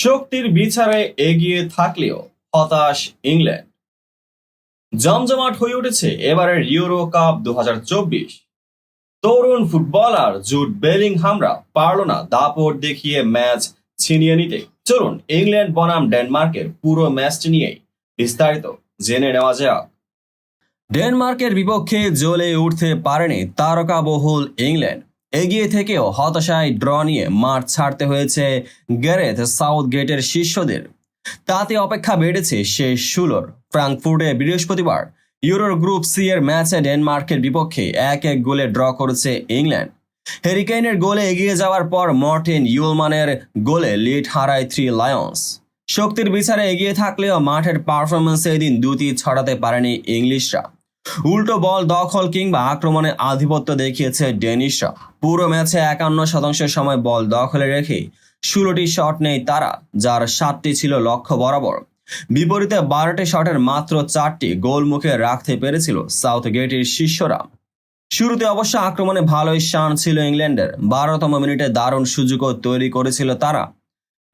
শক্তির বিচারে এগিয়ে থাকলেও হতাশ ইংল্যান্ড। জমজমাট হয়ে উঠেছে এবারের ইউরো কাপ 2024। তরুণ ফুটবলার জুড বেলিংহামরা পারল না দাপট দেখিয়ে ম্যাচ ছিনিয়ে নিতে। চলুন ইংল্যান্ড বনাম ডেনমার্কের পুরো ম্যাচটি নিয়েই বিস্তারিত জেনে নেওয়া যাক। ডেনমার্কের বিপক্ষে জ্বলে উঠতে পারেনি তারকাবহুল ইংল্যান্ড। এগিয়ে থেকেও হতাশায় ড্র নিয়ে মাঠ ছাড়তে হয়েছে গ্যারেথ সাউথগেটের শিষ্যদের। তাতে অপেক্ষা বেড়েছে শেষ 16। ফ্রাঙ্কফুর্টে বৃহস্পতিবার ইউরোর গ্রুপ সি এর ম্যাচে ডেনমার্কের বিপক্ষে 1-1 গোলে ড্র করেছে ইংল্যান্ড। হ্যারি কেইনের গোলে এগিয়ে যাওয়ার পর মর্টেন ইউলমানের গোলে লিড হারায় 3 লায়ন্স। শক্তির বিচারে এগিয়ে থাকলেও মাঠের পারফরমেন্সে এদিন দুটি ছড়াতে পারেনি ইংলিশরা। উল্টো বল দখল কিংবা আক্রমণে আধিপত্য দেখিয়েছে ডেনিশরা। পুরো ম্যাচে 51% সময় বল দখলে রেখে 16টি শট নেই তারা, যার 7টি ছিল লক্ষ্য বরাবর। বিপরীতে 12টি শটের মাত্র 4টি গোল মুখে রাখতে পেরেছিল সাউথগেটের শিষ্যরা। শুরুতে অবশ্য আক্রমণে ভালোই শান ছিল ইংল্যান্ডের। 12তম মিনিটে দারুণ সুযোগও তৈরি করেছিল তারা।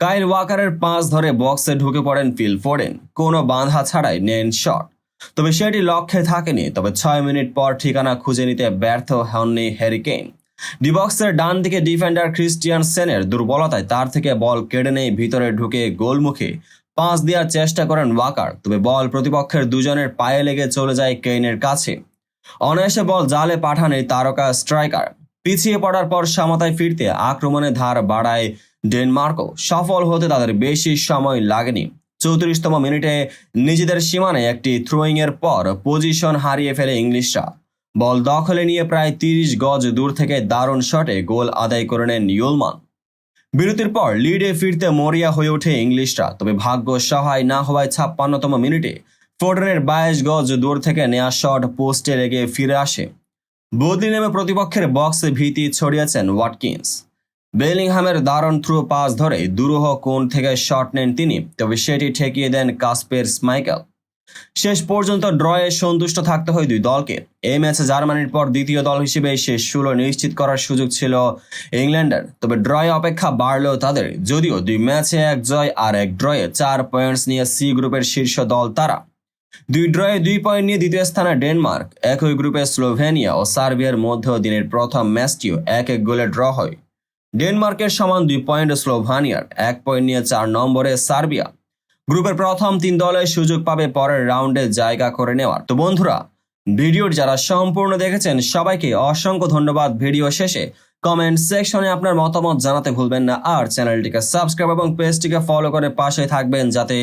কাইল ওয়াকারের পাস ধরে বক্সে ঢুকে পড়েন ফিল ফোডেন, কোনো বাঁধা ছাড়াই নেন শট। তবে সেটি লক্ষ্যে থাকেনি। তবে 6 মিনিট পর ঠিকানা খুঁজে নিতে ব্যর্থ হননি হ্যারি কেইন। ডিবক্সের ডান দিকে ডিফেন্ডার ক্রিস্টিয়ানসেনের দুর্বলতায় তার থেকে বল কেড়ে নেই ভিতরে ঢুকে গোলমুখে পাস দেওয়ার চেষ্টা করেন ওয়াকার। তবে বল প্রতিপক্ষের দুজনের পায়ে লেগে চলে যায় কেইনের কাছে। অনায়াসে বল জালে পাঠান এই তারকা স্ট্রাইকার। পিছিয়ে পড়ার পর সমতায় ফিরতে আক্রমণে ধার বাড়ায় ডেনমার্কও। সফল হতে তাদের বেশি সময় লাগেনি। 34তম মিনিটে নিজেদের সীমানায় একটি থ্রোয়িং এর পর পজিশন হারিয়ে ফেলে ইংলিশরা। বল দখলে নিয়ে প্রায় 30 গজ দূর থেকে দারুণ শটে গোল আদায় করে নেন ইউলমান। বিরতির পর লিডে ফিরতে মরিয়া হয়ে ওঠে ইংলিশরা। তবে ভাগ্য সহায় না হওয়ায় 56তম মিনিটে ফোর্ডেনের 22 গজ দূর থেকে নেওয়া শট পোস্টে লেগে ফিরে আসে। বদলি নেমে প্রতিপক্ষের বক্সে ভীতি ছড়িয়েছেন ওয়াটকিন্স। বেলিংহামের দারুণ থ্রু পাস ধরে দুরূহ কোণ থেকে শট নেন তিনি, তবে সেটি ঠেকিয়ে দেন কাসপের স্মাইকেল। শেষ পর্যন্ত ড্রয়ে সন্তুষ্ট থাকতে হয় দুই দলকে। এই ম্যাচে জার্মানির পর দ্বিতীয় দল হিসেবে শেষ 16 নিশ্চিত করার সুযোগ ছিল ইংল্যান্ডের। তবে ড্রয়ে অপেক্ষা বাড়লেও তাদের, যদিও 2 ম্যাচে 1 জয় আর 1 ড্রয়ে 4 পয়েন্টস নিয়ে সি গ্রুপের শীর্ষ দল তারা। 2 ড্রয়ে 2 পয়েন্ট নিয়ে দ্বিতীয় স্থানে ডেনমার্ক। একই গ্রুপে স্লোভেনিয়া ও সার্বিয়ার মধ্যেও দিনের প্রথম ম্যাচটিও 1-1 গোলে ড্র হয়। ডেনমার্কের সমান 2 পয়েন্ট স্লোভানিয়ার, 1 পয়েন্ট নিয়ে 4 নম্বরে সার্বিয়া। গ্রুপের প্রথম 3 দলে সুযোগ পাবে পরের রাউন্ডে জায়গা করে নেওয়ার। তো বন্ধুরা, ভিডিওর যারা সম্পূর্ণ দেখেছেন সবাইকে অসংখ্য ধন্যবাদ। ভিডিও শেষে কমেন্ট সেকশনে আপনার মতামত জানাতে ভুলবেন না। আর চ্যানেলটিকে সাবস্ক্রাইব এবং পেজটিকে ফলো করে পাশে থাকবেন, যাতে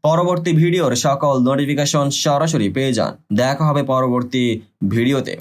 পরবর্তী ভিডিওর সকল নোটিফিকেশন সরাসরি পেয়ে যান। দেখা হবে পরবর্তী ভিডিওতে।